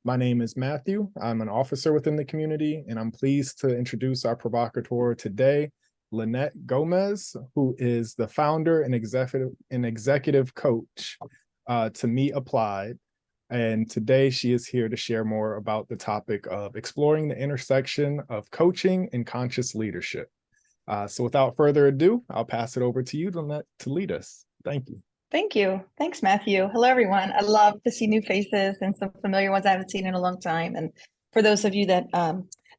My name is Matthew. I'm an officer within the community, and I'm pleased to introduce our provocateur today, Linette Gomez, who is the founder and executive coach to Me Applied. And today she is here to share more about the topic of exploring the intersection of coaching and conscious leadership. So without further ado, I'll pass it over to you, Linette, to lead us. Thank you. Thank you. Thanks, Matthew. Hello, everyone. I love to see new faces and some familiar ones I haven't seen in a long time. And for those of you that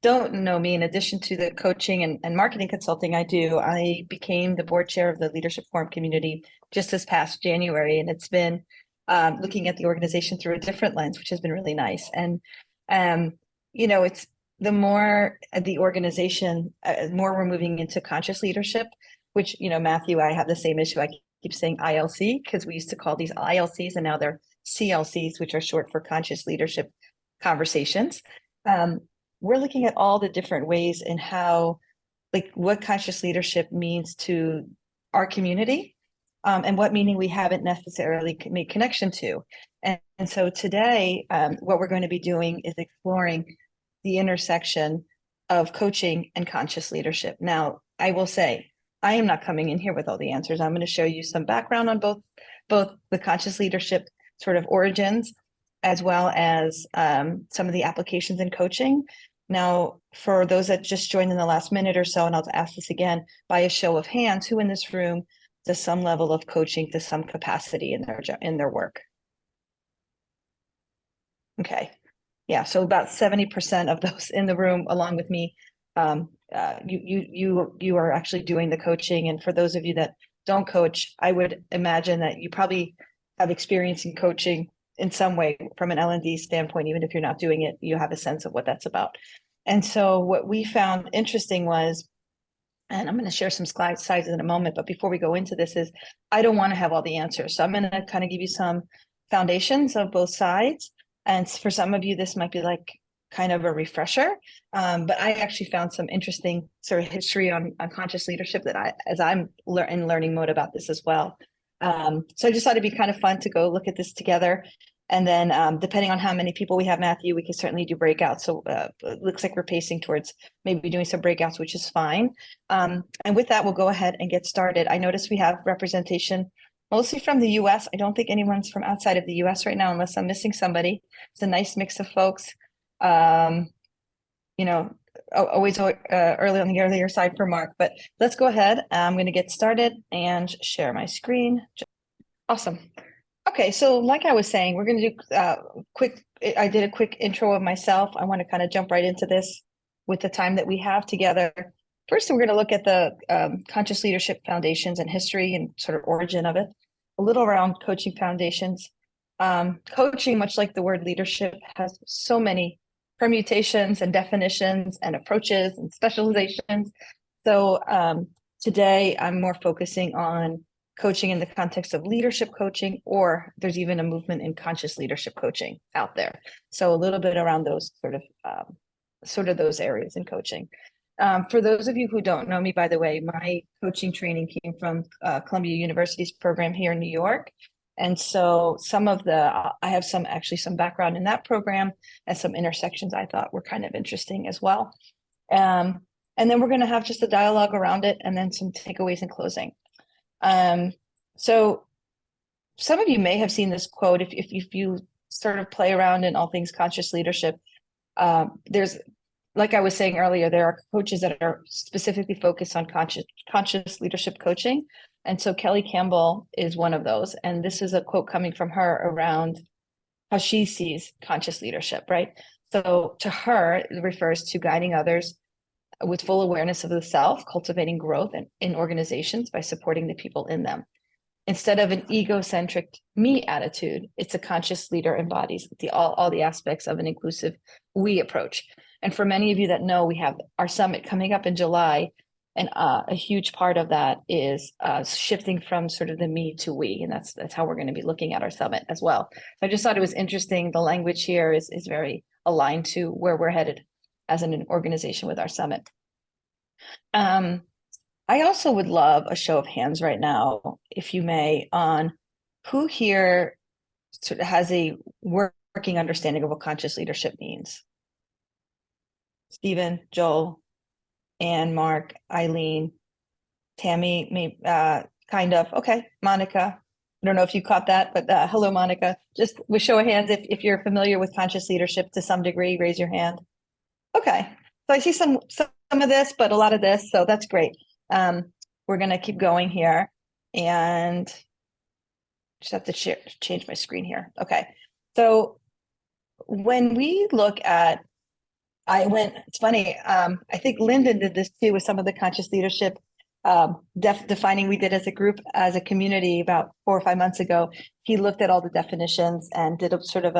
don't know me, in addition to the coaching and marketing consulting I do, I became the board chair of the Leadership Forum community just this past January. And it's been looking at the organization through a different lens, which has been really nice. And, it's the more the organization, more we're moving into conscious leadership, which, Matthew, I have the same issue. I keep saying ILC because we used to call these ILCs and now they're CLCs, which are short for conscious leadership conversations. We're looking at all the different ways in how, what conscious leadership means to our community and what meaning we haven't necessarily made connection to. And so today, what we're going to be doing is exploring the intersection of coaching and conscious leadership. Now, I will say, I am not coming in here with all the answers. I'm going to show you some background on both the conscious leadership sort of origins, as well as some of the applications in coaching. Now, for those that just joined in the last minute or so, and I'll ask this again, by a show of hands, who in this room does some level of coaching to some capacity in their work? Okay. Yeah, so about 70% of those in the room, along with me, you are actually doing the coaching. And for those of you that don't coach, I would imagine that you probably have experience in coaching in some way from an L&D standpoint. Even if you're not doing it, you have a sense of what that's about. And so what we found interesting was, and I'm going to share some slides in a moment, but before we go into this, is I don't want to have all the answers. So I'm going to kind of give you some foundations of both sides. And for some of you, this might be like kind of a refresher, but I actually found some interesting sort of history on conscious leadership that as I'm in learning mode about this as well. So I just thought it'd be kind of fun to go look at this together. And then depending on how many people we have, Matthew, we can certainly do breakouts. So it looks like we're pacing towards maybe doing some breakouts, which is fine. And with that, we'll go ahead and get started. I noticed we have representation mostly from the US. I don't think anyone's from outside of the US right now, unless I'm missing somebody. It's a nice mix of folks. Always early on the earlier side for Mark, but let's go ahead. I'm going to get started and share my screen. Awesome. Okay, so like I was saying, we're going to do I did a quick intro of myself. I want to kind of jump right into this with the time that we have together. First, we're going to look at the conscious leadership foundations and history and sort of origin of it, a little around coaching foundations. Coaching, much like the word leadership, has so many permutations and definitions and approaches and specializations. So today I'm more focusing on coaching in the context of leadership coaching, or there's even a movement in conscious leadership coaching out there. So a little bit around those sort of those areas in coaching. For those of you who don't know me, by the way, my coaching training came from Columbia University's program here in New York. And so I have some background in that program and some intersections I thought were kind of interesting as well. And then we're going to have just a dialogue around it and then some takeaways in closing. So some of you may have seen this quote if you sort of play around in all things conscious leadership. There's, like I was saying earlier, there are coaches that are specifically focused on conscious leadership coaching. And so Kelly Campbell is one of those. And this is a quote coming from her around how she sees conscious leadership, right? So to her, it refers to guiding others with full awareness of the self, cultivating growth in organizations by supporting the people in them. Instead of an egocentric me attitude, it's a conscious leader embodies all the aspects of an inclusive we approach. And for many of you that know, we have our summit coming up in July. And a huge part of that is shifting from sort of the me to we. And that's how we're going to be looking at our summit as well. So I just thought it was interesting. The language here is very aligned to where we're headed as an organization with our summit. I also would love a show of hands right now, if you may, on who here sort of has a work working understanding of what conscious leadership means. Stephen, Joel, Anne, Mark, Eileen, Tammy, kind of. Okay, Monica. I don't know if you caught that, but hello, Monica. Just with show of hands, if you're familiar with conscious leadership to some degree, raise your hand. Okay, so I see some of this, but a lot of this, so that's great. We're going to keep going here, and just have to change my screen here. Okay, so when we look at, it's funny, I think Lyndon did this too with some of the conscious leadership defining we did as a group, as a community about 4 or 5 months ago. He looked at all the definitions and did a sort of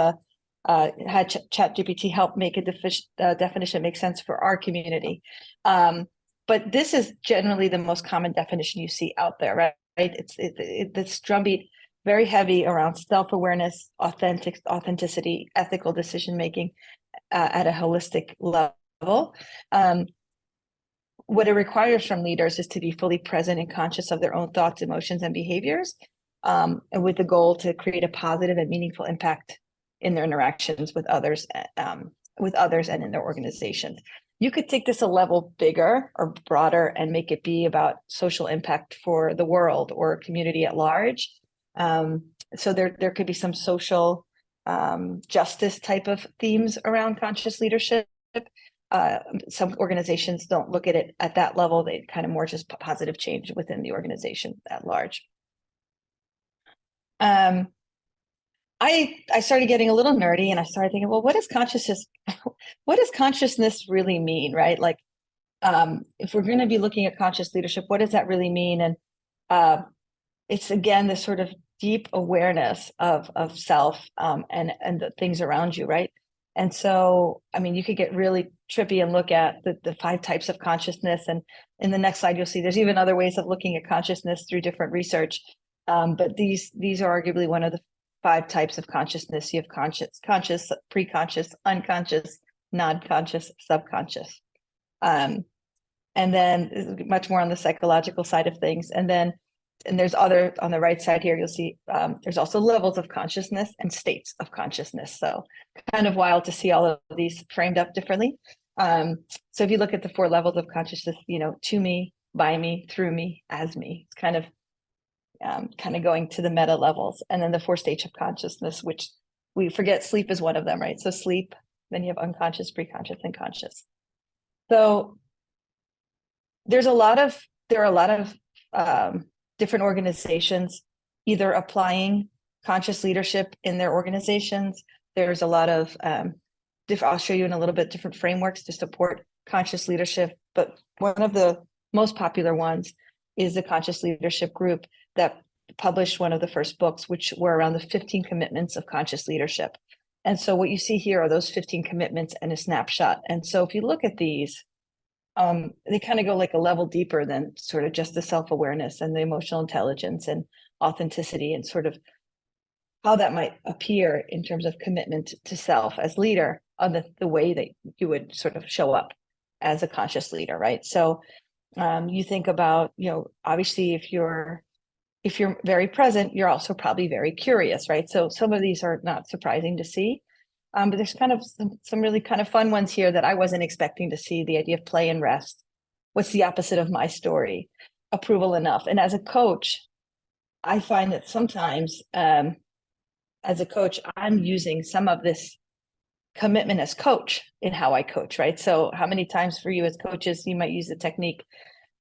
had ChatGPT help make a definition make sense for our community. But this is generally the most common definition you see out there, right? It's drumbeat, very heavy around self-awareness, authenticity, ethical decision-making at a holistic level. What it requires from leaders is to be fully present and conscious of their own thoughts, emotions, and behaviors, and with the goal to create a positive and meaningful impact in their interactions with others and in their organizations. You could take this a level bigger or broader and make it be about social impact for the world or community at large. So there could be some social justice type of themes around conscious leadership. Some organizations don't look at it at that level. They kind of more just positive change within the organization at large. I started getting a little nerdy, and I started thinking, well, what does consciousness really mean, right? Like, if we're going to be looking at conscious leadership, what does that really mean? And it's, again, this sort of deep awareness of self and the things around you, right? And so, I mean, you could get really trippy and look at the 5 types of consciousness. And in the next slide, you'll see there's even other ways of looking at consciousness through different research. But these are arguably one of the 5 types of consciousness. You have conscious, pre-conscious, unconscious, non-conscious, subconscious. And then much more on the psychological side of things. And there's other, on the right side here, you'll see there's also levels of consciousness and states of consciousness. So kind of wild to see all of these framed up differently. So if you look at the 4 levels of consciousness, to me, by me, through me, as me, it's kind of going to the meta levels. And then the 4 states of consciousness, which we forget sleep is one of them, right? So sleep, then you have unconscious, pre-conscious, and conscious. So there are a lot of different organizations either applying conscious leadership in their organizations. There's a lot of, I'll show you in a little bit, different frameworks to support conscious leadership. But one of the most popular ones is the Conscious Leadership Group that published one of the first books, which were around the 15 commitments of conscious leadership. And so what you see here are those 15 commitments and a snapshot. And so if you look at these, they kind of go like a level deeper than sort of just the self-awareness and the emotional intelligence and authenticity, and sort of how that might appear in terms of commitment to self as leader, on the way that you would sort of show up as a conscious leader, right? So you think about, obviously if you're very present, you're also probably very curious, right? So some of these are not surprising to see. But there's kind of some really kind of fun ones here that I wasn't expecting to see. The idea of play and rest. What's the opposite of my story? Approval enough. And as a coach, I find that sometimes as a coach, I'm using some of this commitment as coach in how I coach, right? So how many times for you as coaches, you might use the technique,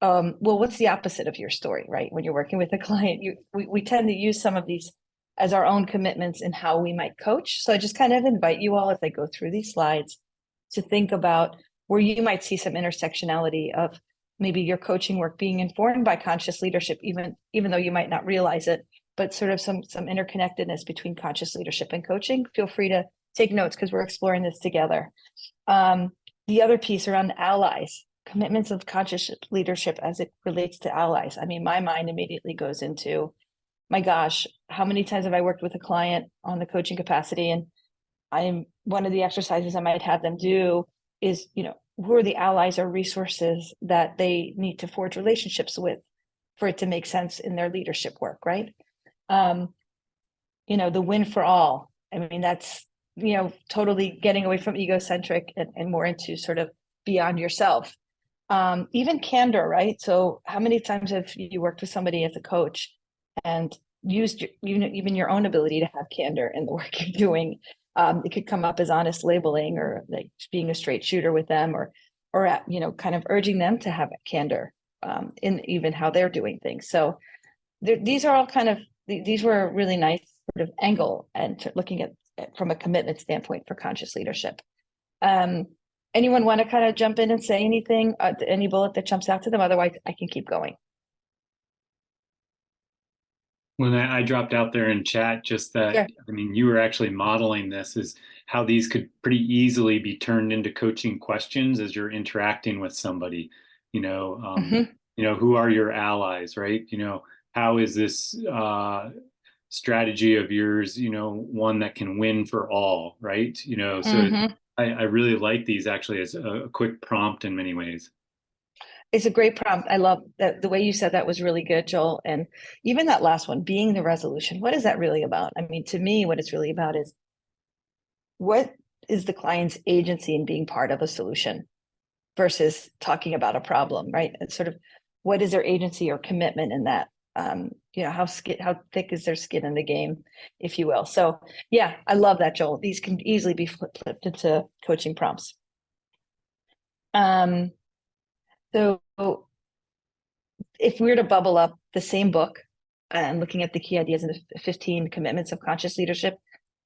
well, what's the opposite of your story, right? When you're working with a client, we tend to use some of these as our own commitments in how we might coach. So I just kind of invite you all, as I go through these slides, to think about where you might see some intersectionality of maybe your coaching work being informed by conscious leadership, even though you might not realize it, but sort of some interconnectedness between conscious leadership and coaching. Feel free to take notes because we're exploring this together. The other piece around allies, commitments of conscious leadership as it relates to allies. I mean, my mind immediately goes into, my gosh, how many times have I worked with a client on the coaching capacity? And one of the exercises I might have them do is, who are the allies or resources that they need to forge relationships with for it to make sense in their leadership work, right? The win for all. I mean, that's totally getting away from egocentric and more into sort of beyond yourself. Even candor, right? So how many times have you worked with somebody as a coach and used even your own ability to have candor in the work you're doing? It could come up as honest labeling, or like being a straight shooter with them, or kind of urging them to have candor in even how they're doing things. So these are all these were a really nice sort of angle and looking at from a commitment standpoint for conscious leadership. Anyone want to kind of jump in and say anything, any bullet that jumps out to them? Otherwise, I can keep going. When I dropped out there in chat, just that, Sure. I mean, you were actually modeling this as how these could pretty easily be turned into coaching questions as you're interacting with somebody, who are your allies, right? How is this strategy of yours, one that can win for all, right? So I really like these actually as a quick prompt in many ways. It's a great prompt. I love that. The way you said that was really good, Joel. And even that last one, being the resolution, what is that really about? I mean, to me, what it's really about is what is the client's agency in being part of a solution versus talking about a problem, right? It's sort of what is their agency or commitment in that? How thick is their skin in the game, if you will. So yeah, I love that, Joel. These can easily be flipped into coaching prompts. So if we were to bubble up the same book and looking at the key ideas and the 15 commitments of conscious leadership,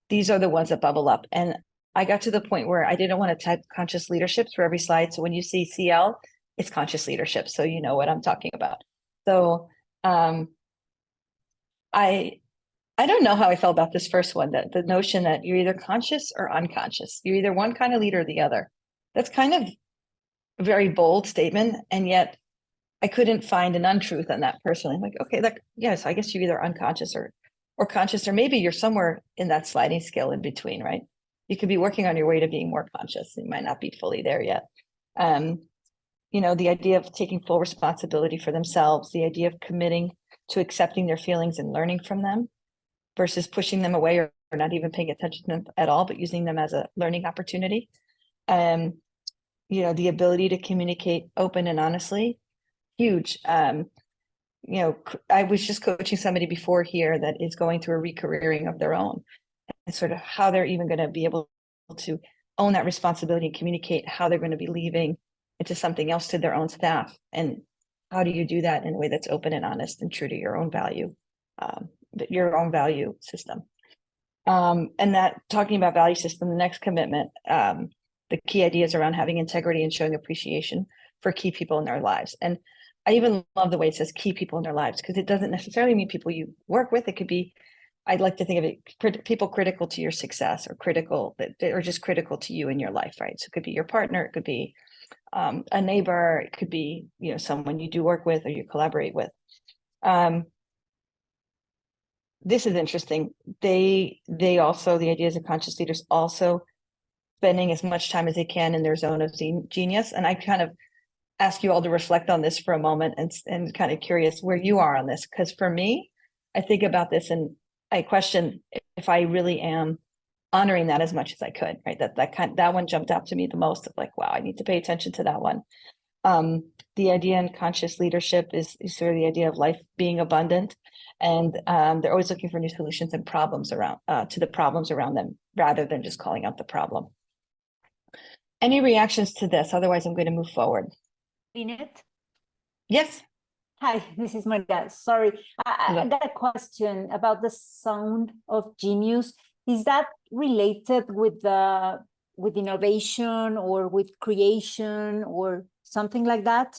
these are the ones that bubble up. And I got to the point where I didn't want to type conscious leadership for every slide. So when you see CL, it's conscious leadership. So you know what I'm talking about. So I don't know how I felt about this first one, that the notion that you're either conscious or unconscious. You're either one kind of leader or the other. That's kind of a very bold statement. And yet I couldn't find an untruth on that personally. I'm like, okay, yes, I guess you're either unconscious or conscious, or maybe you're somewhere in that sliding scale in between, right? You could be working on your way to being more conscious. You might not be fully there yet. The idea of taking full responsibility for themselves, the idea of committing to accepting their feelings and learning from them versus pushing them away or not even paying attention to them at all, but using them as a learning opportunity. The ability to communicate open and honestly, huge. I was just coaching somebody before here that is going through a recareering of their own, and sort of how they're even going to be able to own that responsibility and communicate how they're going to be leaving into something else to their own staff. And how do you do that in a way that's open and honest and true to your own value, your own value system? And that, talking about value system, the next commitment, the key ideas around having integrity and showing appreciation for key people in their lives. And I even love the way it says key people in their lives, because it doesn't necessarily mean people you work with. It could be, I'd like to think of it, people critical to your success, or critical or just critical to you in your life, right? So it could be your partner, it could be a neighbor, it could be, someone you do work with or you collaborate with. This is interesting. They also, the ideas of conscious leaders, also spending as much time as they can in their zone of genius. And I kind of ask you all to reflect on this for a moment and kind of curious where you are on this. Because for me, I think about this and I question if I really am honoring that as much as I could, right? That one jumped out to me the most, of like, wow, I need to pay attention to that one. The idea in conscious leadership is sort of the idea of life being abundant, and they're always looking for new solutions and problems around to the problems around them, rather than just calling out the problem. Any reactions to this? Otherwise, I'm going to move forward. Linette? Yes. Hi, this is Maria. Sorry, I got a question about the sound of genius. Is that related with innovation or with creation or something like that?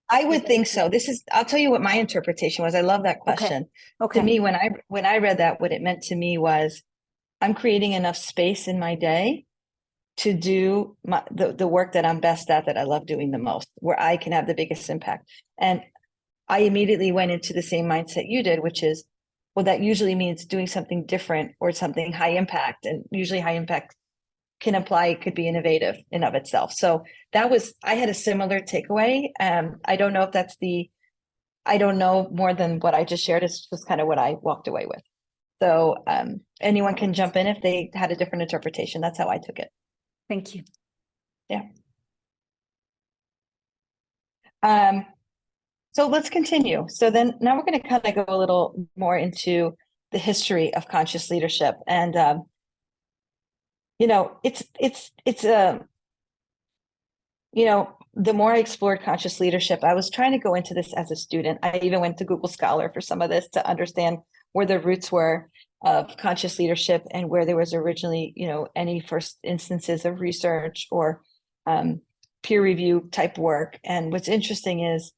I would think so. I'll tell you what my interpretation was. I love that question. Okay. To me, when I read that, what it meant to me was I'm creating enough space in my day to do the work that I'm best at, that I love doing the most, where I can have the biggest impact. And I immediately went into the same mindset you did, which is, well, that usually means doing something different or something high impact. And usually high impact can apply, it could be innovative in of itself. So I had a similar takeaway. I don't know if I don't know more than what I just shared. It's just kind of what I walked away with. So anyone can jump in if they had a different interpretation. That's how I took it. Thank you. So let's continue. So then now we're going to kind of go a little more into the history of conscious leadership. And, the more I explored conscious leadership, I was trying to go into this as a student. I even went to Google Scholar for some of this to understand where the roots were of conscious leadership and where there was originally, any first instances of research or peer review type work. And what's interesting is,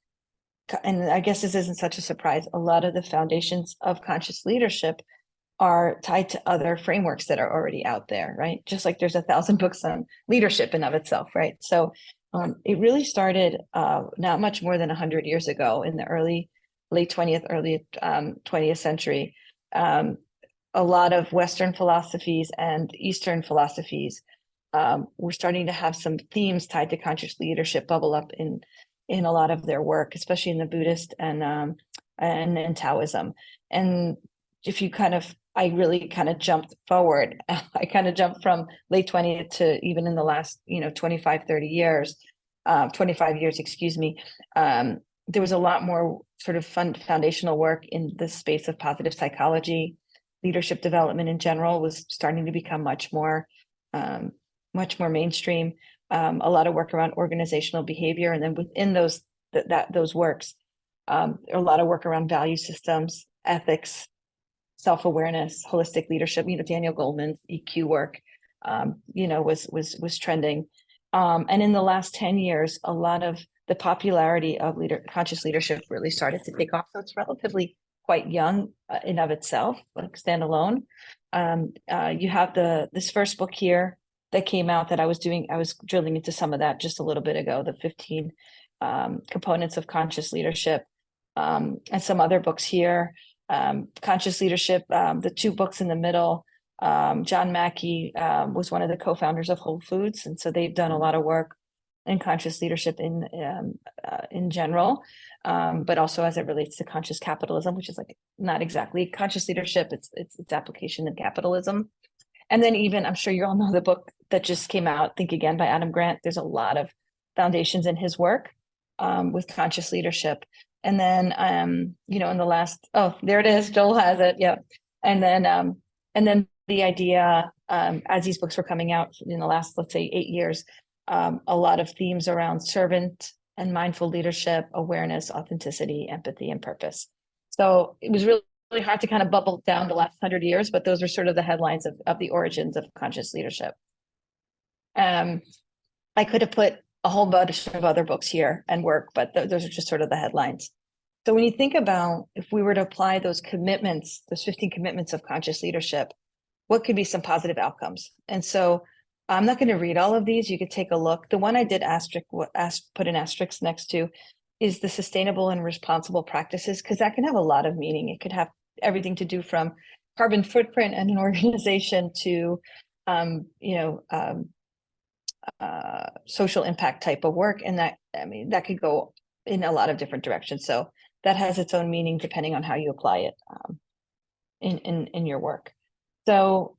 and I guess this isn't such a surprise, a lot of the foundations of conscious leadership are tied to other frameworks that are already out there, right? Just like there's 1,000 books on leadership in of itself, right? So it really started not much more than 100 years ago in the late 20th, early 20th century. A lot of Western philosophies and Eastern philosophies were starting to have some themes tied to conscious leadership bubble up in a lot of their work, especially in the Buddhist and in Taoism. And if you I really kind of jumped forward. I kind of jumped from late 20th to even in the last, 25, 30 years, 25 years, excuse me. There was a lot more sort of foundational work in the space of positive psychology. Leadership development in general was starting to become much more mainstream. A lot of work around organizational behavior, and then within those works, a lot of work around value systems, ethics, self-awareness, holistic leadership. Daniel Goleman's EQ work, was trending. And in the last 10 years, a lot of the popularity of conscious leadership really started to take off. So it's relatively quite young in of itself, like standalone. You have this first book here that came out that I was drilling into some of that just a little bit ago, the 15 components of conscious leadership, and some other books here. Conscious leadership, the two books in the middle, John Mackey was one of the co-founders of Whole Foods. And so they've done a lot of work in conscious leadership in general, but also as it relates to conscious capitalism, which is like not exactly conscious leadership, it's application in capitalism. And then even, I'm sure you all know the book that just came out, Think Again by Adam Grant. There's a lot of foundations in his work with conscious leadership. And then, in the last, there it is, Joel has it, yeah. And then the idea, as these books were coming out in the last, let's say 8 years, a lot of themes around servant and mindful leadership, awareness, authenticity, empathy, and purpose. So it was really hard to kind of bubble down the last 100 years, but those are sort of the headlines of the origins of conscious leadership. I could have put a whole bunch of other books here and work, but those are just sort of the headlines. So when you think about, if we were to apply those commitments, those 15 commitments of conscious leadership, what could be some positive outcomes? And so I'm not going to read all of these. You could take a look. The one I did put an asterisk next to is the sustainable and responsible practices, because that can have a lot of meaning. It could have everything to do from carbon footprint and an organization to, social impact type of work. And that could go in a lot of different directions. So that has its own meaning depending on how you apply it in your work. So,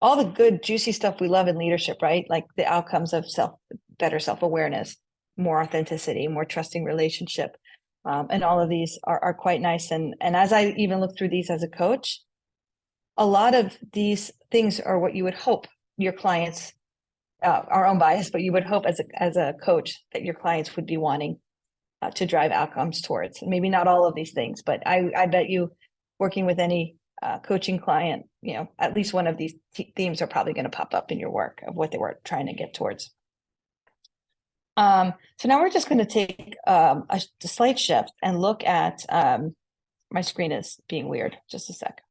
all the good, juicy stuff we love in leadership, right? Like the outcomes of better self-awareness, more authenticity, more trusting relationship. And all of these are quite nice. And as I even look through these as a coach, a lot of these things are what you would hope your clients, our own bias, but you would hope as a coach that your clients would be wanting to drive outcomes towards. Maybe not all of these things, but I bet you working with any coaching client, at least one of these themes are probably going to pop up in your work of what they were trying to get towards. So now we're just going to take a slight shift and look at, my screen is being weird, just a sec.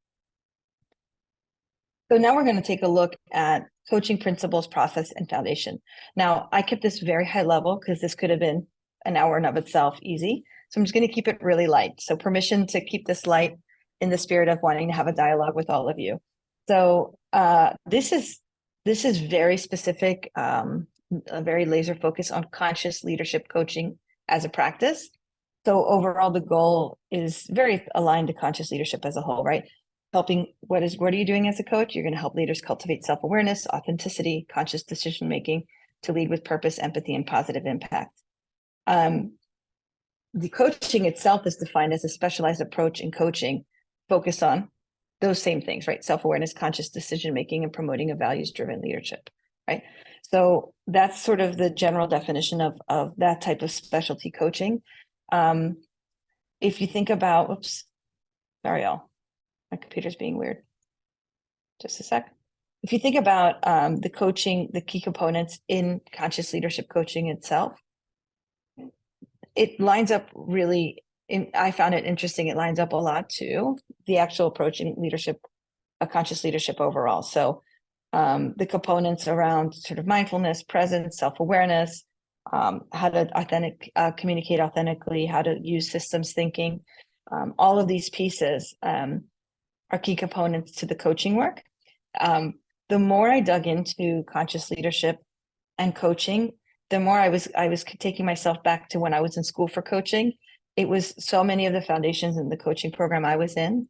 So now we're going to take a look at coaching principles, process, and foundation. Now, I kept this very high level because this could have been an hour in of itself easy. So I'm just going to keep it really light. So permission to keep this light in the spirit of wanting to have a dialogue with all of you. So this is very specific, a very laser focus on conscious leadership coaching as a practice. So overall, the goal is very aligned to conscious leadership as a whole, right? Helping, what are you doing as a coach? You're going to help leaders cultivate self-awareness, authenticity, conscious decision-making to lead with purpose, empathy, and positive impact. The coaching itself is defined as a specialized approach in coaching focused on those same things, right? Self-awareness, conscious decision-making, and promoting a values-driven leadership, right? So that's sort of the general definition of that type of specialty coaching. If you think about, oops, sorry, y'all, my computer's being weird. Just a sec. If you think about the coaching, the key components in conscious leadership coaching itself, it lines up really, I found it interesting. It lines up a lot to the actual approach in leadership, a conscious leadership overall. So the components around sort of mindfulness, presence, self-awareness, how to communicate authentically, how to use systems thinking. All of these pieces are key components to the coaching work. The more I dug into conscious leadership and coaching, the more I was taking myself back to when I was in school for coaching. It was so many of the foundations in the coaching program I was in.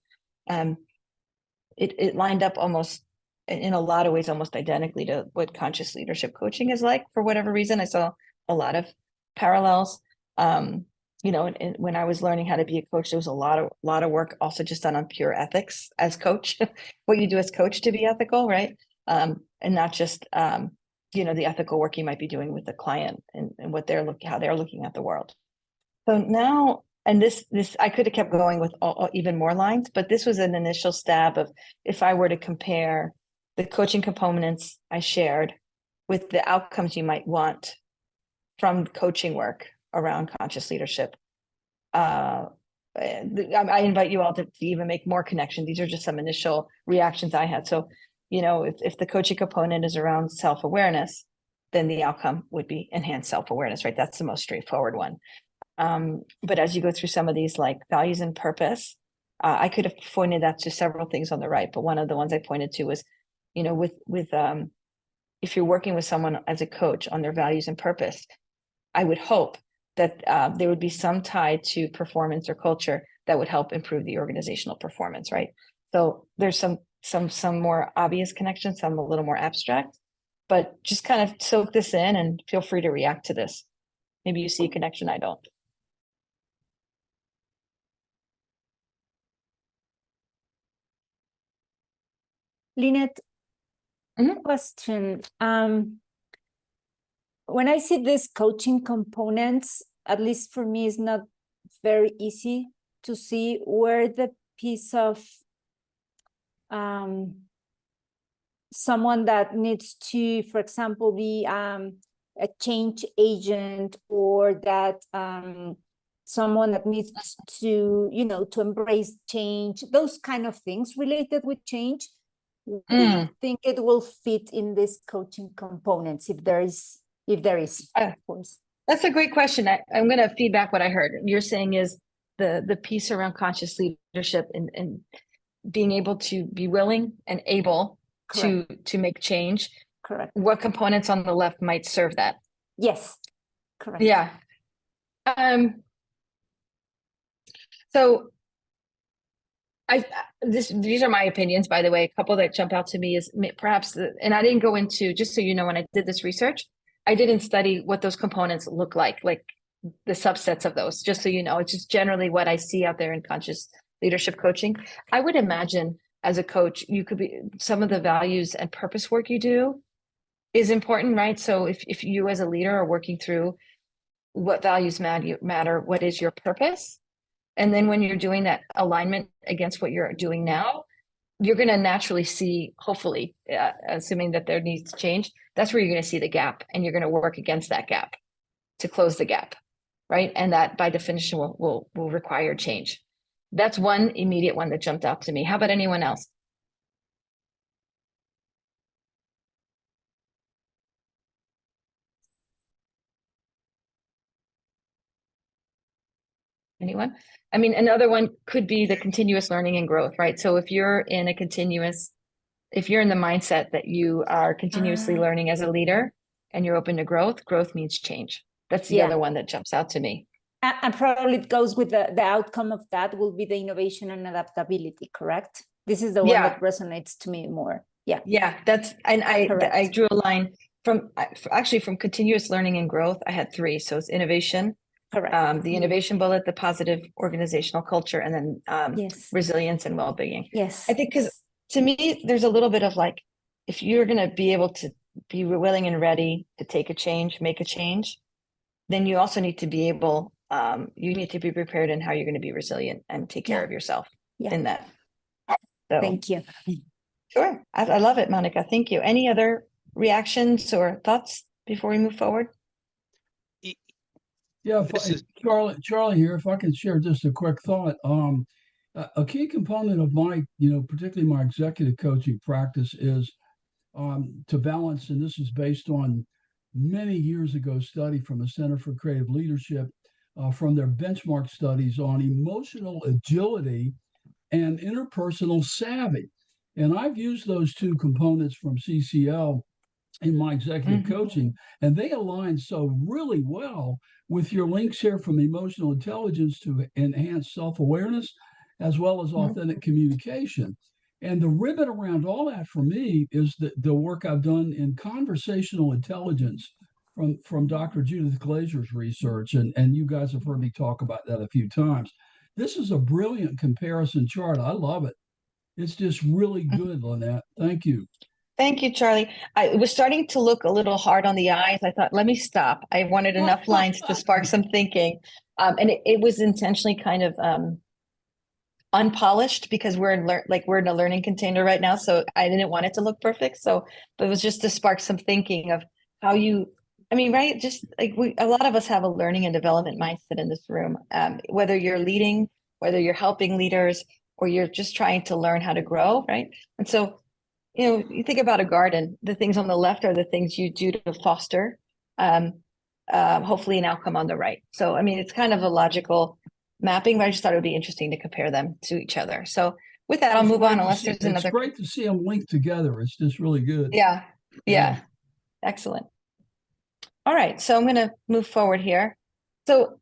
It lined up almost in a lot of ways, almost identically to what conscious leadership coaching is like. For whatever reason, I saw a lot of parallels. You know, and when I was learning how to be a coach, there was a lot of work also just done on pure ethics as coach, what you do as coach to be ethical, right? And not just you know, the ethical work you might be doing with the client and what how they're looking at the world. So now, and this I could have kept going with even more lines, but this was an initial stab of if I were to compare the coaching components I shared with the outcomes you might want from coaching work around conscious leadership. I invite you all to even make more connections. These are just some initial reactions I had. So, you know, if the coaching component is around self-awareness, then the outcome would be enhanced self-awareness, right? That's the most straightforward one. But as you go through some of these like values and purpose, I could have pointed that to several things on the right, but one of the ones I pointed to was, you know, with if you're working with someone as a coach on their values and purpose, I would hope that there would be some tie to performance or culture that would help improve the organizational performance, right? So there's some more obvious connections, some a little more abstract, but just kind of soak this in and feel free to react to this. Maybe you see a connection I don't. Linette, question. When I see these coaching components, at least for me, it's not very easy to see where the piece of someone that needs to, for example, be a change agent, or that someone that needs to, you know, to embrace change, those kind of things related with change. Do you think it will fit in this coaching components, if there is, of course? That's a great question. I'm going to feedback what I heard. You're saying is the piece around conscious leadership and being able to be willing and able to make change. Correct. What components on the left might serve that? Yes, correct. Yeah. So these are my opinions, by the way. A couple that jump out to me is perhaps, and I didn't go into, just so you know, when I did this research, I didn't study what those components look like the subsets of those, just so you know. It's just generally what I see out there in conscious leadership coaching. I would imagine as a coach, you could be, some of the values and purpose work you do is important, right? So if you as a leader are working through what values matter, what is your purpose? And then when you're doing that alignment against what you're doing now, you're going to naturally see, hopefully, assuming that there needs to change, that's where you're going to see the gap, and you're going to work against that gap to close the gap, right? And that by definition will require change. That's one immediate one that jumped out to me. How about anyone else? Anyone? I mean, another one could be the continuous learning and growth, right? So if you're in the mindset that you are continuously learning as a leader and you're open to growth means change. That's the other one that jumps out to me. And probably it goes with the outcome of that will be the innovation and adaptability, correct? This is the one Yeah. that resonates to me more. Yeah. Yeah, that's, and I Correct. drew a line from, actually from continuous learning and growth. I had three. So it's innovation, Correct. the innovation bullet, the positive organizational culture, and then Yes. resilience and well-being. Yes. I think because to me, there's a little bit of like, if you're going to be able to be willing and ready to take a change, make a change, then you also need to be able, you need to be prepared in how you're going to be resilient and take care Yeah. of yourself Yeah. in that. So, Thank you. sure. I love it, Monica. Thank you. Any other reactions or thoughts before we move forward? Yeah, This is Charlie here. If I could share just a quick thought. A key component of my, particularly my executive coaching practice is to balance, and this is based on many years ago study from the Center for Creative Leadership, from their benchmark studies on emotional agility and interpersonal savvy. And I've used those two components from CCL in my executive coaching, and they align so really well with your links here from emotional intelligence to enhance self-awareness, as well as authentic communication. And the ribbon around all that for me is the work I've done in conversational intelligence from Dr. Judith Glazer's research. And you guys have heard me talk about that a few times. This is a brilliant comparison chart. I love it. It's just really good, Linette. Thank you. Thank you, Charlie. I was starting to look a little hard on the eyes. I thought, let me stop. I wanted enough lines to spark some thinking. And it was intentionally kind of unpolished because we're in a learning container right now. So I didn't want it to look perfect. So, but it was just to spark some thinking of how right? Just like a lot of us have a learning and development mindset in this room. Whether you're leading, whether you're helping leaders, or you're just trying to learn how to grow, right? And so, you think about a garden, the things on the left are the things you do to foster, hopefully an outcome on the right. So, it's kind of a logical mapping, but I just thought it would be interesting to compare them to each other. So with that, I'll move on unless there's another. It's great to see them linked together. It's just really good. Yeah. Excellent. All right. So I'm going to move forward here. So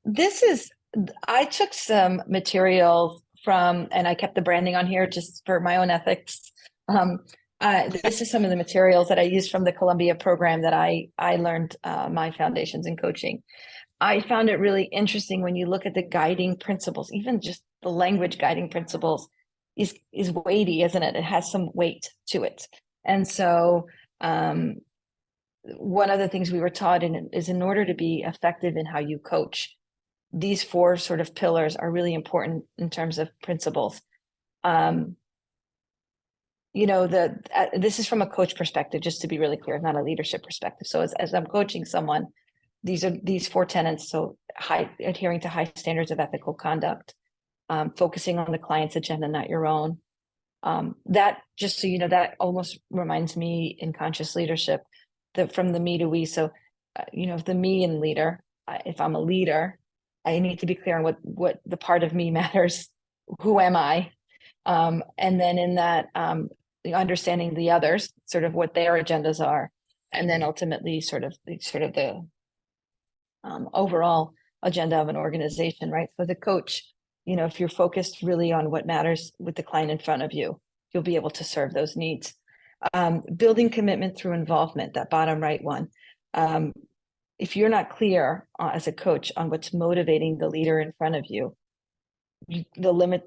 I took some materials from, and I kept the branding on here just for my own ethics. This is some of the materials that I used from the Columbia program that I learned my foundations in coaching. I found it really interesting when you look at the guiding principles, even just the language guiding principles is weighty, isn't it? It has some weight to it. And so one of the things we were taught is in order to be effective in how you coach, these four sort of pillars are really important in terms of principles. This is from a coach perspective, just to be really clear, not a leadership perspective. So as I'm coaching someone, these four tenets. So adhering to high standards of ethical conduct, focusing on the client's agenda, not your own. That, just so you know, that almost reminds me in conscious leadership, from the me to we. So, the me in leader, if I'm a leader, I need to be clear on what the part of me matters. Who am I? And then in that, understanding the others, sort of what their agendas are, and then ultimately sort of the overall agenda of an organization, right? So the coach, if you're focused really on what matters with the client in front of you, you'll be able to serve those needs. Building commitment through involvement, that bottom right one. If you're not clear as a coach on what's motivating the leader in front of you, there's going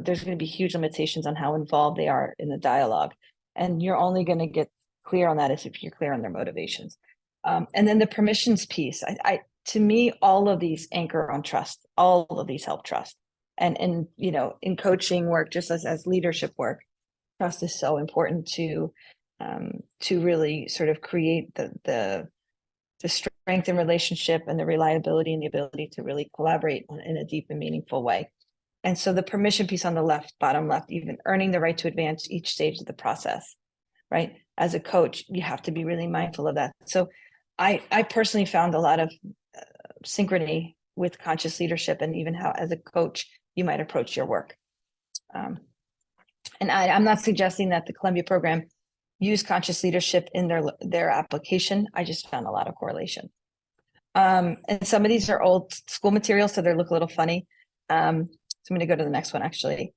to be huge limitations on how involved they are in the dialogue. And you're only going to get clear on that if you're clear on their motivations. And then the permissions piece, to me, all of these anchor on trust. All of these help trust. And in coaching work, just as leadership work, trust is so important to really sort of create the strength in relationship and the reliability and the ability to really collaborate in a deep and meaningful way. And so the permission piece on the left, bottom left, even earning the right to advance each stage of the process, right? As a coach, you have to be really mindful of that. So I personally found a lot of synchrony with conscious leadership, and even how, as a coach, you might approach your work. And I'm not suggesting that the Columbia program use conscious leadership in their application. I just found a lot of correlation. And some of these are old school materials, so they look a little funny. So I'm going to go to the next one, actually.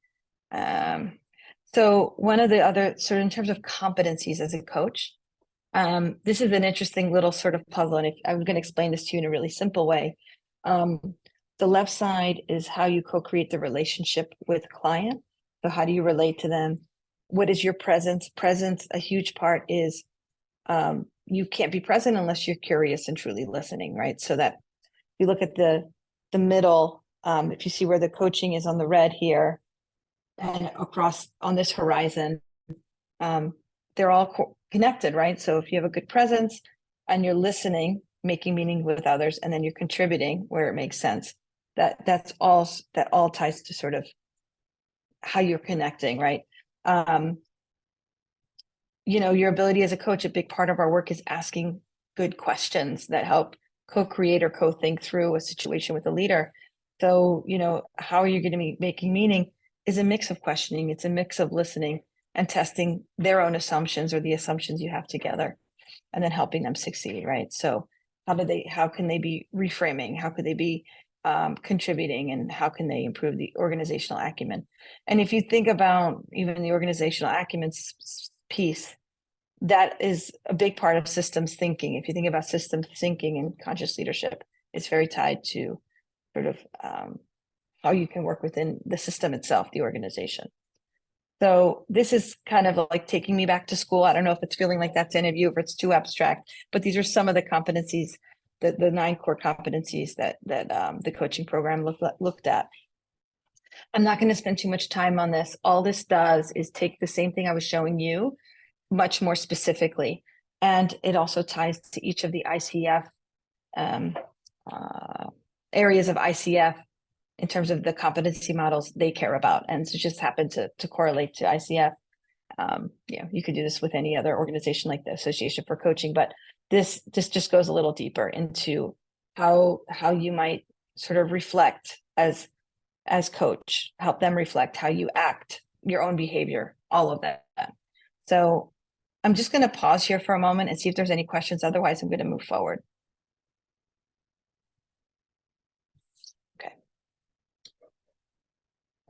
So one of the other sort of in terms of competencies as a coach, this is an interesting little sort of puzzle. And I'm going to explain this to you in a really simple way. The left side is how you co-create the relationship with client. So how do you relate to them? What is your presence? Presence, a huge part is you can't be present unless you're curious and truly listening, right? So that you look at the middle, if you see where the coaching is on the red here, and across on this horizon, they're all connected, right? So if you have a good presence and you're listening, making meaning with others, and then you're contributing where it makes sense, that all ties to sort of how you're connecting, right? Your ability as a coach, a big part of our work is asking good questions that help co-create or co-think through a situation with a leader. So, how are you going to be making meaning is a mix of questioning. It's a mix of listening and testing their own assumptions or the assumptions you have together, and then helping them succeed, right? So how can they be reframing? How could they be contributing, and how can they improve the organizational acumen? And if you think about even the organizational acumen piece, that is a big part of systems thinking. If you think about systems thinking and conscious leadership, it's very tied to sort of how you can work within the system itself, the organization. So this is kind of like taking me back to school. I don't know if it's feeling like that to any of you, if it's too abstract, but these are some of the competencies, the 9 core competencies that the coaching program looked at. I'm not going to spend too much time on this. All this does is take the same thing I was showing you much more specifically, and it also ties to each of the ICF areas of ICF in terms of the competency models they care about. And so just happened to correlate to ICF. You could do this with any other organization like the Association for Coaching, but this just goes a little deeper into how you might sort of reflect as coach, help them reflect how you act, your own behavior, all of that. So I'm just going to pause here for a moment and see if there's any questions. Otherwise, I'm going to move forward.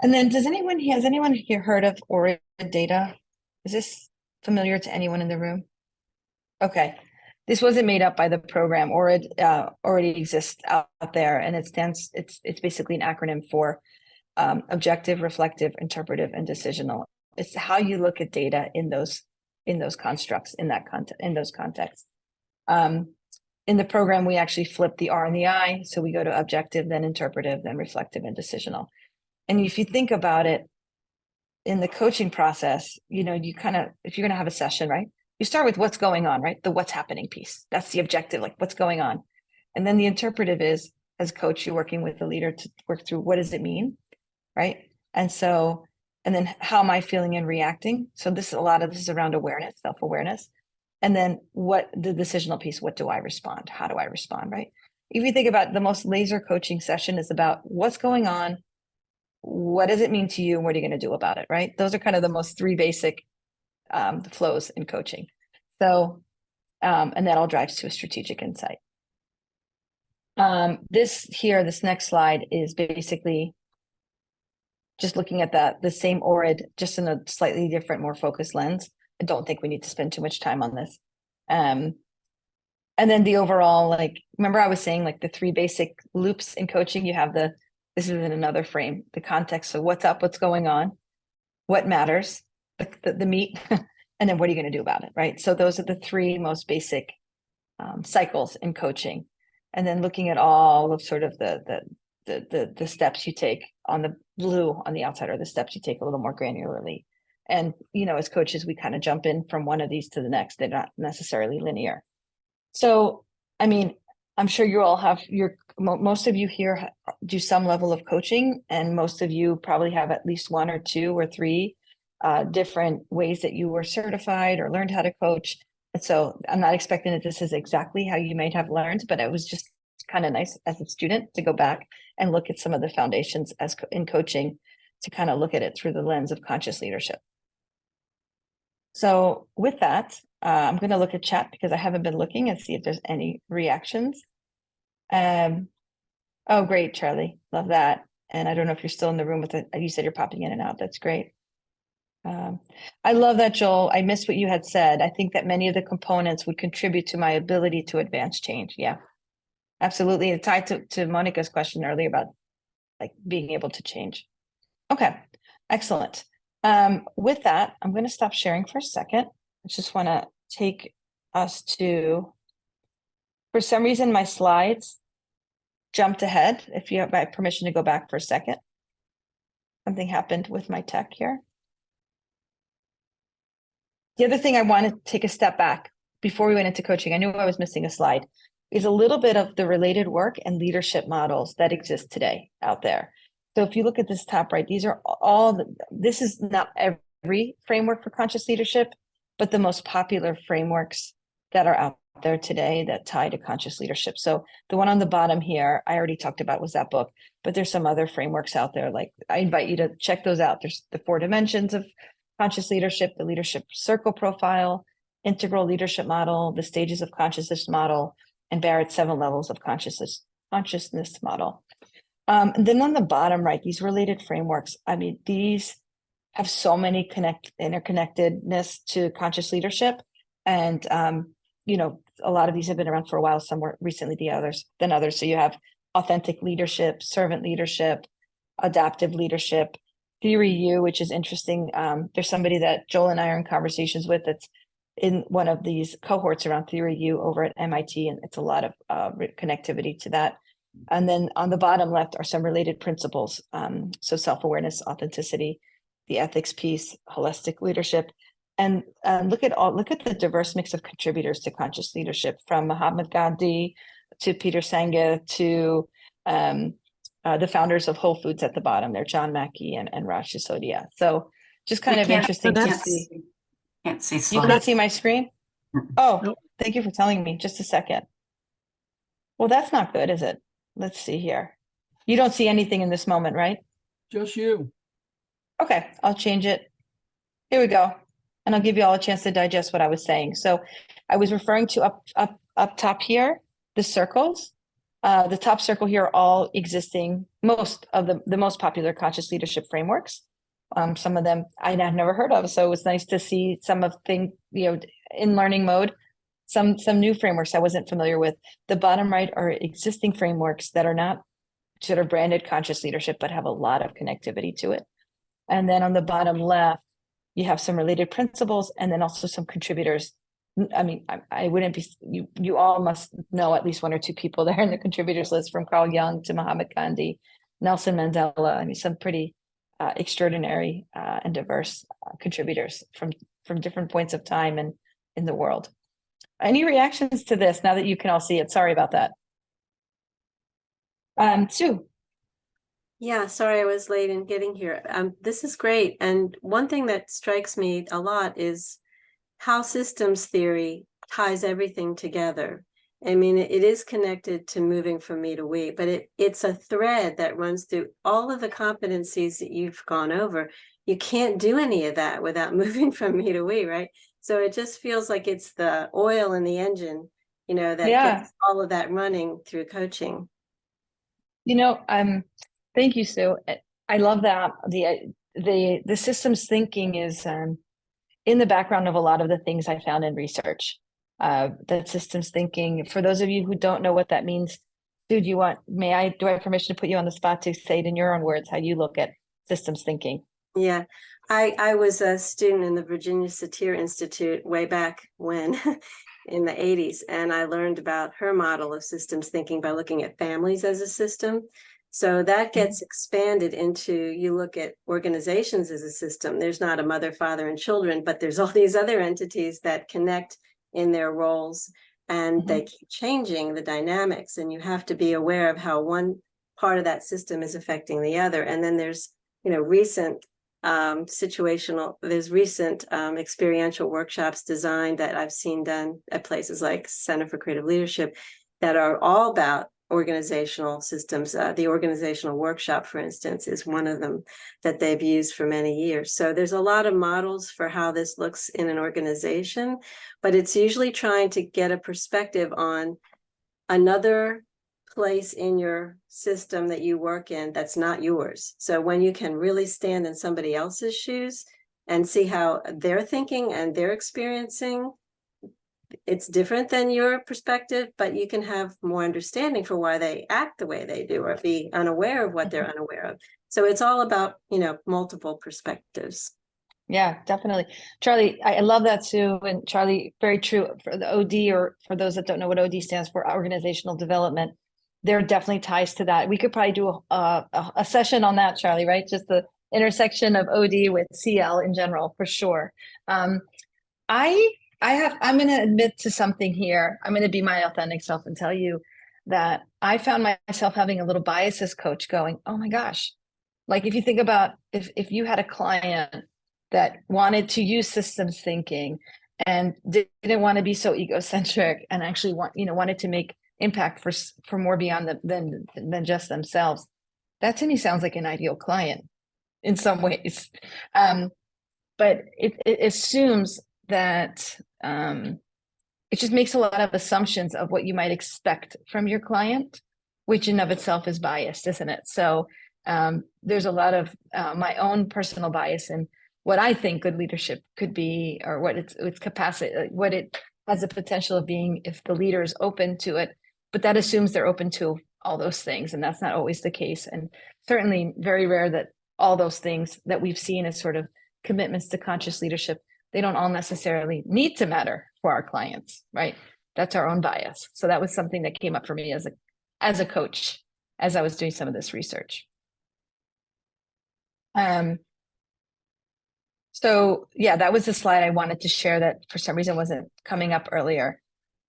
And then has anyone here heard of ORID data? Is this familiar to anyone in the room? Okay. This wasn't made up by the program. ORID already exists out there, and it's basically an acronym for objective, reflective, interpretive, and decisional. It's how you look at data in those constructs, in those contexts. In the program, we actually flip the R and the I. So we go to objective, then interpretive, then reflective, and decisional. And if you think about it in the coaching process, you kind of, if you're going to have a session, right, you start with what's going on, right? The what's happening piece. That's the objective, like what's going on. And then the interpretive is, as a coach, you're working with the leader to work through what does it mean, right? And then how am I feeling and reacting? So a lot of this is around awareness, self-awareness. And then what the decisional piece, what do I respond? How do I respond, right? If you think about the most laser coaching session is about what's going on, what does it mean to you, and what are you going to do about it, right? Those are kind of the most 3 basic flows in coaching. So, and that all drives to a strategic insight. This next slide is basically just looking at the same ORID, just in a slightly different, more focused lens. I don't think we need to spend too much time on this. And then the overall, remember I was saying the 3 basic loops in coaching, you have this is in another frame, the context. So what's up, what's going on, what matters, the meat, and then what are you going to do about it, right? So those are the 3 most basic cycles in coaching. And then looking at all of sort of the steps you take on the blue on the outside, or the steps you take a little more granularly. And, as coaches, we kind of jump in from one of these to the next. They're not necessarily linear. So, I mean, I'm sure you all have most of you here do some level of coaching, and most of you probably have at least 1 or 2 or 3 different ways that you were certified or learned how to coach. And so I'm not expecting that this is exactly how you might have learned, but it was just kind of nice as a student to go back and look at some of the foundations in coaching, to kind of look at it through the lens of conscious leadership. So with that, I'm going to look at chat because I haven't been looking and see if there's any reactions. Oh, great, Charlie. Love that. And I don't know if you're still in the room with it. You said you're popping in and out. That's great. I love that, Joel. I missed what you had said. I think that many of the components would contribute to my ability to advance change. Yeah, absolutely. It tied to Monica's question earlier about like being able to change. Okay, excellent. With that, I'm going to stop sharing for a second. I just want to take us to, for some reason, my slides jumped ahead. If you have my permission to go back for a second. Something happened with my tech here. The other thing I want to take a step back before we went into coaching, I knew I was missing a slide, is a little bit of the related work and leadership models that exist today out there. So if you look at this top right, these are this is not every framework for conscious leadership, but the most popular frameworks that are out there today that tie to conscious leadership. So the one on the bottom here, I already talked about was that book, but there's some other frameworks out there. Like I invite you to check those out. There's the 4 dimensions of conscious leadership, the leadership circle profile, integral leadership model, the stages of consciousness model, and Barrett's 7 levels of consciousness model. And then on the bottom right, these related frameworks, I mean, these have so many interconnectedness to conscious leadership. And, you know, a lot of these have been around for a while, some more recently than others. So you have authentic leadership, servant leadership, adaptive leadership, Theory U, which is interesting. There's somebody that Joel and I are in conversations with that's in one of these cohorts around Theory U over at MIT, and it's a lot of connectivity to that. And then on the bottom left are some related principles. So self-awareness, authenticity, the ethics piece, holistic leadership, and look at the diverse mix of contributors to conscious leadership, from Mahatma Gandhi to Peter Sangha to the founders of Whole Foods at the bottom there, John Mackey and Raj Sisodia. So just kind of interesting to see. Can't see You slides. can't see my screen? Oh, Nope. Thank you for telling me. Just a second. Well, that's not good, is it? Let's see here. You don't see anything in this moment, right? Just you. Okay, I'll change it. Here we go. And I'll give you all a chance to digest what I was saying. So I was referring to up top here, the circles. The top circle here are all existing, most of the most popular conscious leadership frameworks. Some of them I had never heard of. So it was nice to see some of things, you know, in learning mode, some new frameworks I wasn't familiar with. The bottom right are existing frameworks that are not sort of branded conscious leadership, but have a lot of connectivity to it. And then on the bottom left, you have some related principles and then also some contributors. I mean, I wouldn't be, you all must know at least 1 or 2 people there in the contributors list, from Carl Jung to Muhammad Gandhi, Nelson Mandela. I mean, some pretty extraordinary and diverse contributors from different points of time and in the world. Any reactions to this now that you can all see it? Sorry about that. Sue. Yeah, sorry I was late in getting here. This is great. And one thing that strikes me a lot is how systems theory ties everything together. I mean, it is connected to moving from me to we, but it's a thread that runs through all of the competencies that you've gone over. You can't do any of that without moving from me to we, right? So it just feels like it's the oil in the engine, you know, that gets all of that running through coaching. You know, thank you, Sue. I love that. The systems thinking is in the background of a lot of the things I found in research. That systems thinking, for those of you who don't know what that means, Sue, do I have permission to put you on the spot to say it in your own words, how you look at systems thinking? Yeah, I was a student in the Virginia Satir Institute way back when in the 80s, and I learned about her model of systems thinking by looking at families as a system. So that gets expanded into, you look at organizations as a system. There's not a mother, father, and children, but there's all these other entities that connect in their roles, and they keep changing the dynamics, and you have to be aware of how one part of that system is affecting the other. And then there's, you know, recent experiential workshops designed that I've seen done at places like Center for Creative Leadership that are all about organizational systems. The organizational workshop, for instance, is one of them that they've used for many years. So there's a lot of models for how this looks in an organization, but it's usually trying to get a perspective on another place in your system that you work in that's not yours. So when you can really stand in somebody else's shoes and see how they're thinking and they're experiencing, it's different than your perspective, but you can have more understanding for why they act the way they do or be unaware of what they're unaware of. So it's all about, multiple perspectives. Yeah, definitely. Charlie, I love that too. And Charlie, very true for the OD, or for those that don't know what OD stands for, organizational development. There are definitely ties to that. We could probably do a session on that, Charlie, right? Just the intersection of OD with CL in general, for sure. I'm going to admit to something here. I'm going to be my authentic self and tell you that I found myself having a little bias as coach going, oh my gosh. Like if you think about if you had a client that wanted to use systems thinking and didn't want to be so egocentric and actually wanted to make impact for more beyond than just themselves, that to me sounds like an ideal client in some ways. But it assumes that it just makes a lot of assumptions of what you might expect from your client, which in of itself is biased, isn't it? So there's a lot of my own personal bias in what I think good leadership could be, or what its capacity, what it has the potential of being if the leader is open to it. But that assumes they're open to all those things, and that's not always the case. And certainly very rare that all those things that we've seen as sort of commitments to conscious leadership, they don't all necessarily need to matter for our clients, right? That's our own bias. So that was something that came up for me as a coach as I was doing some of this research. So yeah, that was the slide I wanted to share that for some reason wasn't coming up earlier.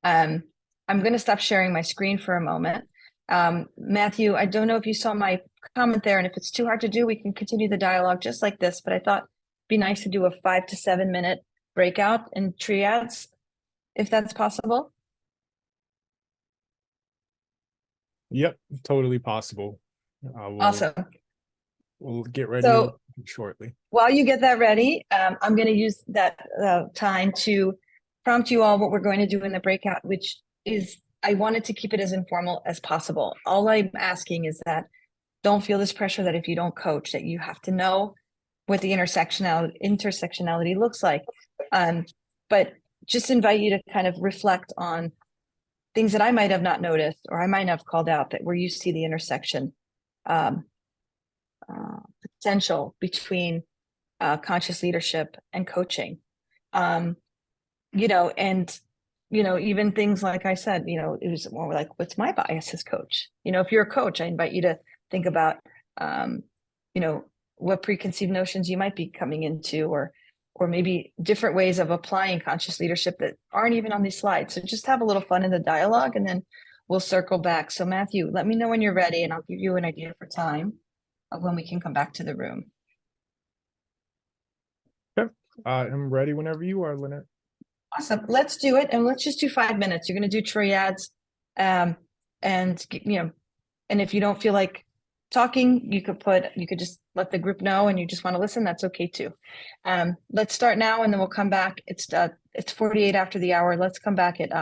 I'm going to stop sharing my screen for a moment. Matthew, I don't know if you saw my comment there, and if it's too hard to do, we can continue the dialogue just like this, but I thought it'd be nice to do a 5 to 7 minute breakout in triads, if that's possible. Yep, totally possible. Awesome. We'll get ready shortly. While you get that ready, I'm going to use that time to prompt you all what we're going to do in the breakout, which is I wanted to keep it as informal as possible. All I'm asking is that don't feel this pressure that if you don't coach, that you have to know what the intersectionality looks like. But just invite you to kind of reflect on things that I might have not noticed, or I might have called out, that where you see the intersection potential between conscious leadership and coaching. Even things like I said, it was more like, what's my bias as coach? If you're a coach, I invite you to think about, what preconceived notions you might be coming into, or maybe different ways of applying conscious leadership that aren't even on these slides. So just have a little fun in the dialogue, and then we'll circle back. So Matthew, let me know when you're ready, and I'll give you an idea for time of when we can come back to the room. Okay, I'm ready whenever you are, Linette. Awesome. Let's do it. And let's just do 5 minutes. You're going to do triads. And if you don't feel like talking, you could just let the group know and you just want to listen. That's okay too. Let's start now, and then we'll come back. It's 48 after the hour. Let's come back at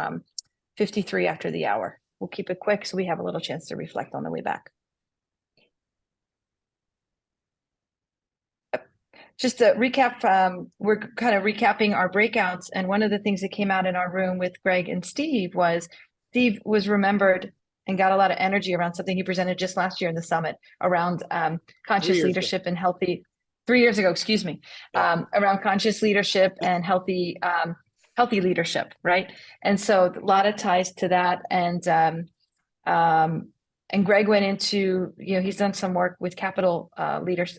53 after the hour. We'll keep it quick so we have a little chance to reflect on the way back. Just to recap, we're kind of recapping our breakouts. And one of the things that came out in our room with Greg and Steve was remembered and got a lot of energy around something he presented just last year in the summit around conscious leadership and healthy, 3 years ago, excuse me, around conscious leadership and healthy leadership, right? And so a lot of ties to that. And Greg went into, he's done some work with conscious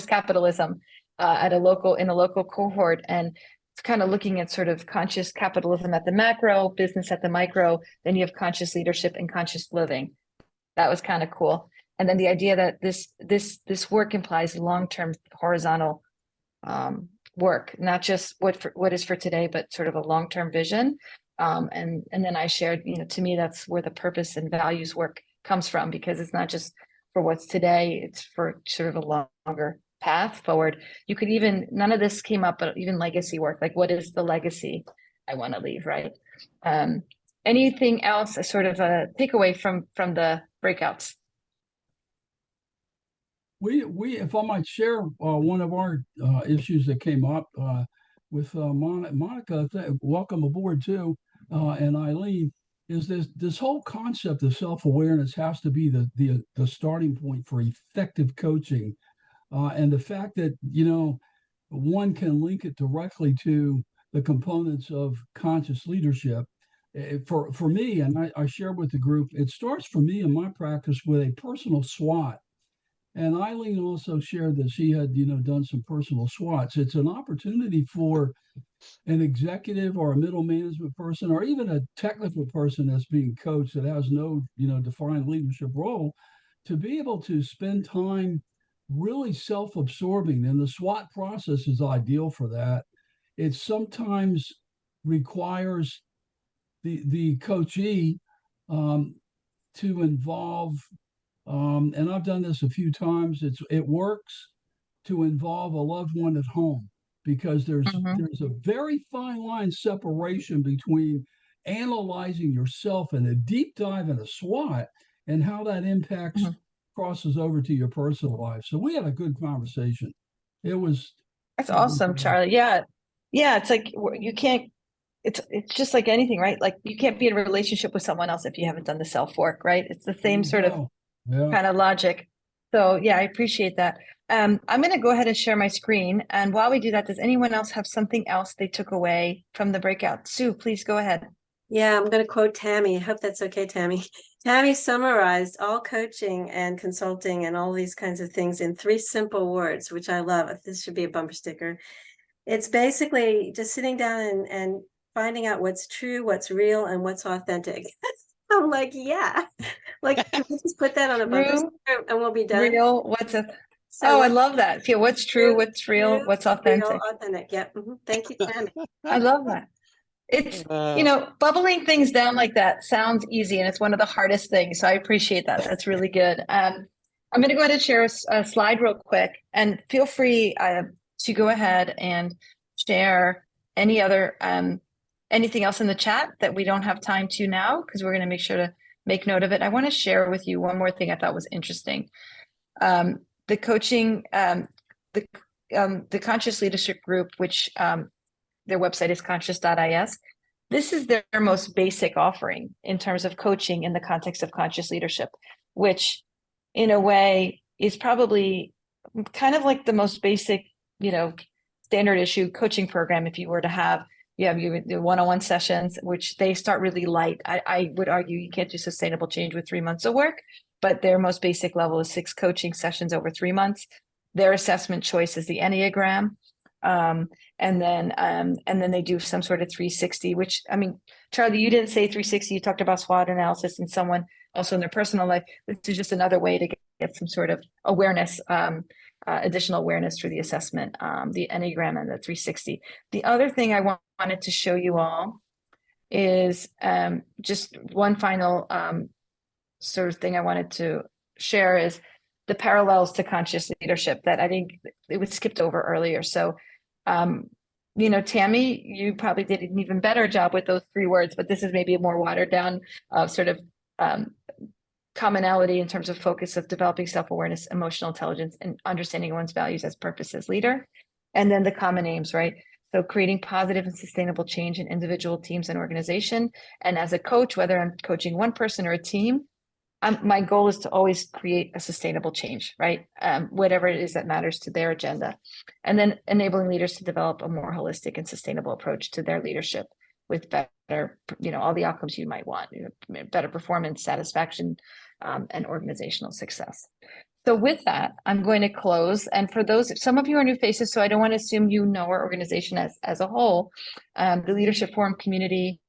capitalism in a local cohort, and it's kind of looking at sort of conscious capitalism at the macro, business at the micro. Then you have conscious leadership and conscious living. That was kind of cool. And then the idea that this work implies long-term horizontal work, not just what is for today, but sort of a long-term vision. And then I shared, to me, that's where the purpose and values work comes from, because it's not just for what's today, it's for sort of a longer path forward. You could none of this came up, but even legacy work, like what is the legacy I want to leave, right? anything else, a sort of a takeaway from the breakouts? We, if I might share, one of our issues that came up with Monica, welcome aboard too, and Eileen, is this whole concept of self-awareness has to be the starting point for effective coaching, and the fact that one can link it directly to the components of conscious leadership. For me, and I share with the group, it starts for me in my practice with a personal SWOT. And Eileen also shared that she had, done some personal SWOTs. It's an opportunity for an executive or a middle management person, or even a technical person that's being coached that has no, defined leadership role, to be able to spend time really self-absorbing. And the SWOT process is ideal for that. It sometimes requires the coachee to involve, and I've done this a few times. It works to involve a loved one at home, because there's a very fine line separation between analyzing yourself in a deep dive in a SWOT and how that impacts crosses over to your personal life. So we had a good conversation. That's awesome, Charlie. Yeah. It's like you can't. It's just like anything, right? Like you can't be in a relationship with someone else if you haven't done the self work, right? It's the same sort of kind of logic. So yeah, I appreciate that. I'm going to go ahead and share my screen. And while we do that, does anyone else have something else they took away from the breakout? Sue, please go ahead. Yeah, I'm going to quote Tammy. I hope that's okay, Tammy. Tammy summarized all coaching and consulting and all these kinds of things in 3 simple words, which I love. This should be a bumper sticker. It's basically just sitting down and finding out what's true, what's real, and what's authentic. I'm like, yeah. Like, can we just put that on a bumper sticker and we'll be done? Real, I love that. Yeah, what's true, what's real, what's authentic. Real, authentic. Yep. Thank you, Tammy. I love that. It's, bubbling things down like that sounds easy, and it's one of the hardest things. So I appreciate that. That's really good. I'm going to go ahead and share a slide real quick, and feel free to go ahead and share any other anything else in the chat that we don't have time to now, because we're going to make sure to make note of it. I want to share with you one more thing I thought was interesting. The coaching, the Conscious Leadership Group, which their website is conscious.is. This is their most basic offering in terms of coaching in the context of conscious leadership, which in a way is probably kind of like the most basic, standard issue coaching program. If you were to have, you have your one-on-one sessions, which they start really light. I would argue you can't do sustainable change with 3 months of work, but their most basic level is 6 coaching sessions over 3 months. Their assessment choice is the Enneagram. And then they do some sort of 360, which, I mean, Charlie, you didn't say 360, you talked about SWOT analysis and someone also in their personal life. This is just another way to get some sort of awareness, additional awareness through the assessment, the Enneagram and the 360. The other thing I wanted to show you all is just one final sort of thing I wanted to share is the parallels to conscious leadership that I think it was skipped over earlier. So, Tammy, you probably did an even better job with those 3 words, but this is maybe a more watered down sort of commonality in terms of focus of developing self-awareness, emotional intelligence, and understanding one's values as purpose as leader. And then the common aims, right? So creating positive and sustainable change in individual, teams, and organization. And as a coach, whether I'm coaching one person or a team, my goal is to always create a sustainable change, right? Whatever it is that matters to their agenda. And then enabling leaders to develop a more holistic and sustainable approach to their leadership with better, all the outcomes you might want, better performance, satisfaction, and organizational success. So with that, I'm going to close. And for those, some of you are new faces, so I don't want to assume you know our organization as a whole. The Leadership Forum community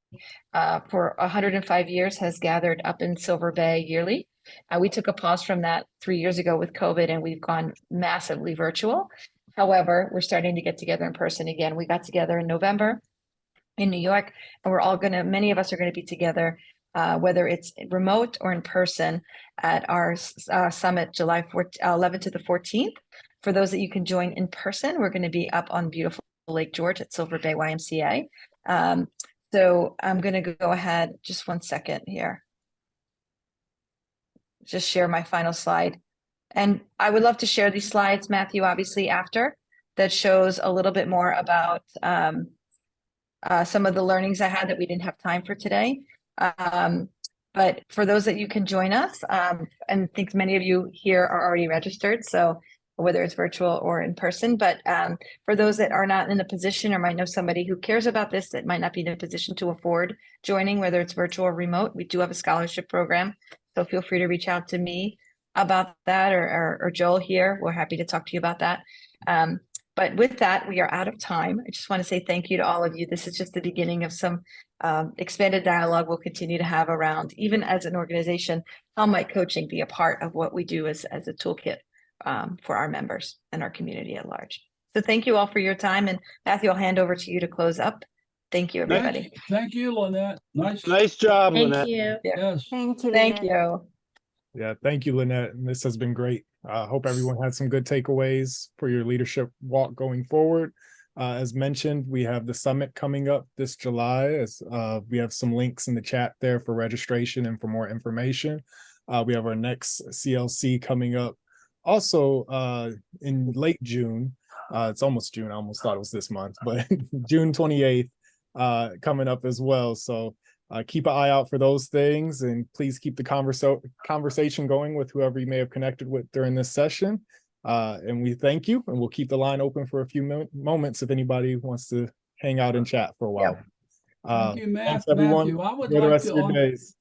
for 105 years has gathered up in Silver Bay yearly. We took a pause from that 3 years ago with COVID, and we've gone massively virtual. However, we're starting to get together in person again. We got together in November in New York, and many of us are going to be together, whether it's remote or in person, at our summit, July 11th to the 14th. For those that you can join in person, we're going to be up on beautiful Lake George at Silver Bay YMCA. So I'm going to go ahead, just one second here. Just share my final slide. And I would love to share these slides, Matthew, obviously after, that shows a little bit more about some of the learnings I had that we didn't have time for today. But for those that you can join us, and I think many of you here are already registered, so whether it's virtual or in person, but for those that are not in a position or might know somebody who cares about this that might not be in a position to afford joining, whether it's virtual or remote, we do have a scholarship program. So feel free to reach out to me about that or Joel here. We're happy to talk to you about that. But with that, we are out of time. I just want to say thank you to all of you. This is just the beginning of some expanded dialogue we'll continue to have around, even as an organization, how might coaching be a part of what we do as a toolkit for our members and our community at large. So thank you all for your time. And Matthew, I'll hand over to you to close up. Thank you, everybody. Thank you, Linette. Nice job, Thank Linette. you. Yes. Thank you. Thank Linette. you. Yeah, thank you, Linette. This has been great. Hope everyone had some good takeaways for your leadership walk going forward. As mentioned, we have the summit coming up this July. As we have some links in the chat there for registration and for more information. We have our next CLC coming up also in late June. It's almost June. I almost thought it was this month, but June 28th coming up as well. So keep an eye out for those things, and please keep the conversation going with whoever you may have connected with during this session. And we thank you, and we'll keep the line open for a few moments if anybody wants to hang out and chat for a while. Thank you, Thanks, Matthew. everyone. I would Enjoy the like rest to of your days.